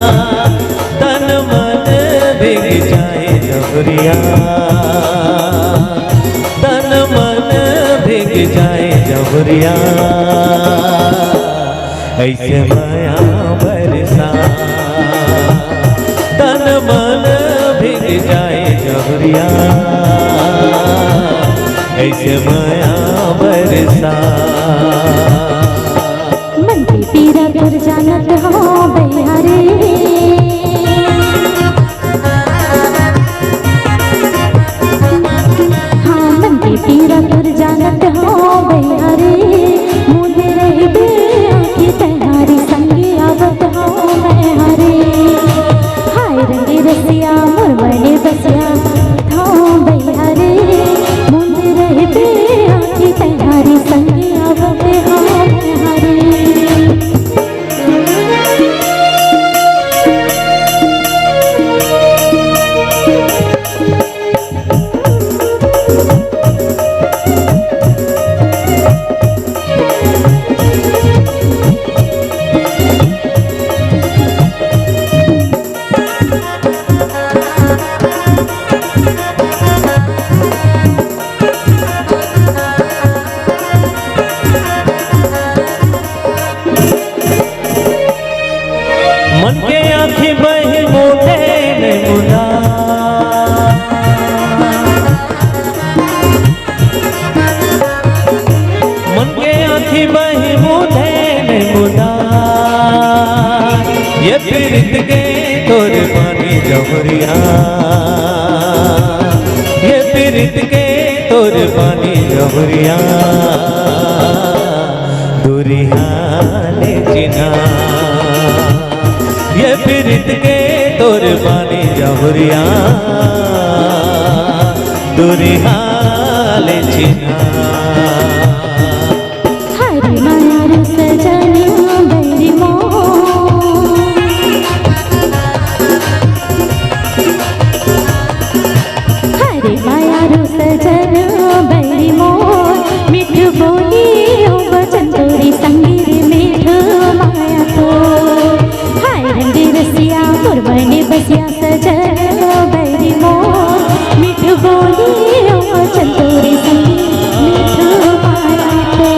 तन मन भीग जाए जबरिया, तन मन भीग जाए जबरिया, ऐसे माया बरसा। तन मन भीग जाए जबरिया, ऐसे माया बरसा। मन की पीरा कर जानत हो भैया रे, हाँ मन की पीरा कर जानत हो भैया रे, मुझे रह बे आँखी तैयारी संगे आवत हो भैया रे। हाय रंगे रसिया मोर बने बसिया था भैया रे, मुझे रह बे आँखी तैयारी संगे आवत हो भैया रे। मन के आँखी बही मोटे ने मुना, मन के आँखी बही मोटे ने मुना, ये पीरित के तोर पानी जबरिया, ये पीरित के तोर पानी जबरिया, दूरी हाले चिन्हा, ये पीरित के तोर पानी जबरिया, दूरी हाल चिन्हा। हरि माया रू सजनिया बैरी मोर, हरि माया रू सजनिया बैरी मोर, मिठ बोली ओ बचन तोरी संगीर मिठ माया तो। हाय रंगे रसिया मोर बने बसिया सजनिया बैरी मोर, मिठ बोली ओ बचन तोरी संगीर मिठ माया तो।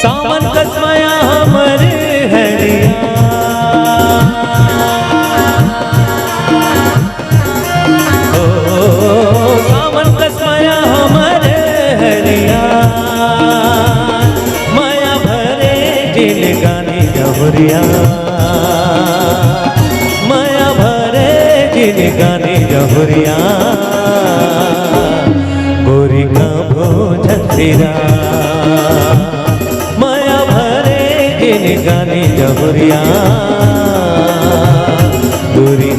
सावन कसमया हमर हरिया, ओ सावन कसमया हमर हरिया, माया भरे जिन गानी जबरिया, माया भरे जिन गानी जबरिया, गोरी का भोजन तेरा, माया भरे जिन गानी जबरिया, दूरी